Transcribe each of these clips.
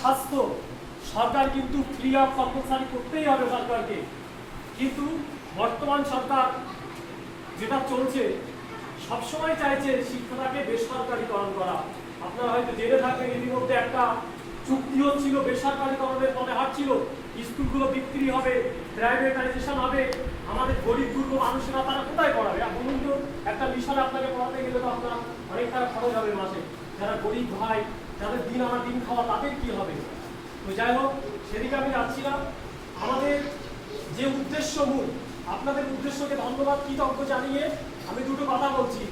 স্বাস্থ্য সরকার কিন্তু free of compulsory করতেই হবে সরকারকে। কিন্তু বর্তমান সরকার যেটা চলছে সবসময় চাইছে শিক্ষাটাকে বেসরকারিকরণ করা। আপনারা হয়তো জেনে থাকবেন ইতিমধ্যে একটা চুক্তি হচ্ছিল, বেসরকারিকরণের পথে হাঁটছিল, স্কুলগুলো বিক্রি হবে, প্রাইভেটাইজেশন হবে, আমাদের গরিব দুর্গ মানুষেরা তারা কোথায় পড়াবে? বলুন তো, একটা মিশনে আপনাকে পড়াতে গেলে তো আপনার অনেক টাকা খরচ হবে মাসে। যারা গরিব ভাই, যাদের দিন আনা দিন খাওয়া, তাদের কি হবে? তো যাই হোক, সেদিকে আমি যাচ্ছি না। আমাদের যে উদ্দেশ্য মূল, আপনাদের উদ্দেশ্যকে ধন্যবাদ কৃতজ্ঞ জানিয়ে আমি দুটো কথা বলছি।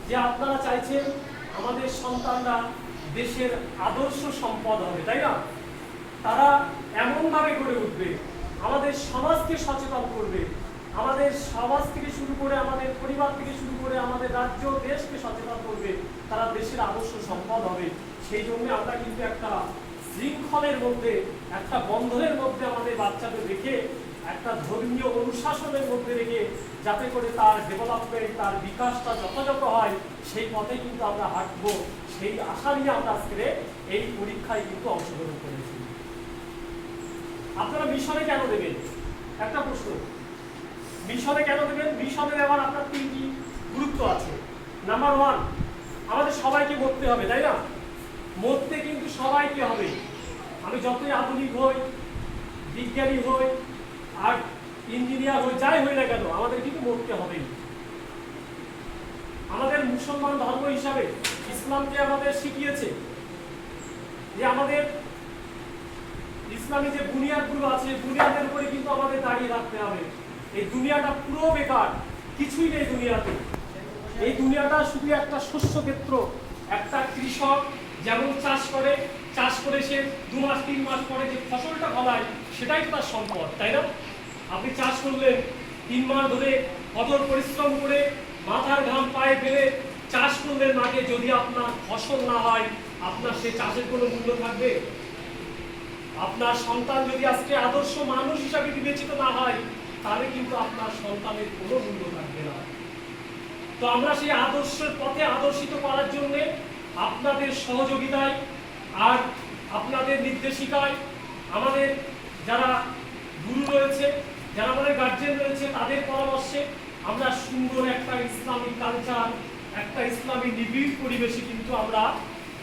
যে আপনারা চাইছেন আমাদের সন্তানরা দেশের আদর্শ সম্পদ হবে, তাই না? তারা এমনভাবে গড়ে উঠবে, আমাদের সমাজকে সচেতন করবে, আমাদের সমাজ থেকে শুরু করে, আমাদের পরিবার থেকে শুরু করে, আমাদের রাজ্য দেশকে সচেতন করবে, তারা দেশের আদর্শ সম্পদ হবে। সেই জন্য আমরা কিন্তু একটা শৃঙ্খলের মধ্যে, একটা বন্ধনের মধ্যে আমাদের বাচ্চাদের রেখে, একটা ধর্মীয় অনুশাসনের মধ্যে রেখে, যাতে করে তার ডেভেলপমেন্ট, তার বিকাশটা যথাযথ হয়, সেই পথে কিন্তু আমরা হাঁটবো। সেই আশা নিয়ে আমরা আজকে এই পরীক্ষায় কিন্তু অংশগ্রহণ করেছি। আপনারা মিশনে কেন দেবেন? একটা প্রশ্ন, মিশনে কেন দেবেন? মিশনে দেওয়ার আপনার তিনটি গুরুত্ব আছে। নাম্বার ওয়ান, আমাদের সবাইকে মরতে হবে, তাই না? মরতে কিন্তু সবাইকে হবে। আমি যতই আধুনিক হই, বিজ্ঞানী হই, আর ইঞ্জিনিয়ার হই, যাই হই না কেন, আমাদের কিন্তু মরতে হবেই। আমাদের মুসলমান ধর্ম হিসাবে ইসলাম যে আমাদের শিখিয়েছে, যে আমাদের ইসলামী যে বুনিয়াদগুলো আছে, বুনিয়াদের উপরে কিন্তু আমাদের দাঁড়িয়ে রাখতে হবে। এই দুনিয়াটা পুরো বেকার, কিছুই নেই দুনিয়াতে। এই দুনিয়াটা শুধু একটা শস্য ক্ষেত্র। একটা কৃষক যেমন চাষ করে সে 2 মাস 3 মাস পরে যে ফসলটা ফলায়, সেটাই তো তার সম্পদ, তাই না? আপনি চাষ করলেন, 3 মাস ধরে কঠোর পরিশ্রম করে মাথার ঘাম পায়ে ফেলে চাষ করলেন মাঠে, যদি আপনার ফসল না হয়, আপনার সেই চাষের কোনো মূল্য থাকবে? আপনার সন্তান যদি আজকে আদর্শ মানুষ হিসাবে বিবেচিত না হয়, তাহলে কিন্তু আপনার সন্তানের কোনো মূল্য থাকবে না। তো আমরা সেই আদর্শের পথে আদর্শিত করার জন্য আপনাদের সহযোগিতায় আর আপনাদের নির্দেশিকায়, আমাদের যারা গুরু রয়েছে, যারা আমাদের গার্জিয়ান রয়েছে, তাদের পরামর্শে আমরা সুন্দর একটা ইসলামিক কালচার, একটা ইসলামী নিবিড় পরিবেশে কিন্তু আমরা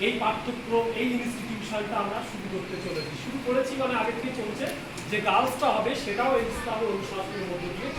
এই পাঠ্যক্রম, এই ইনস্টিটিউশনটা আমরা শুরু করতে চলেছি। শুরু করেছি মানে আগে থেকে চলছে, যে গার্লসটা হবে সেটাও এই ইসলামের অনুশাসনের মধ্যে দিয়ে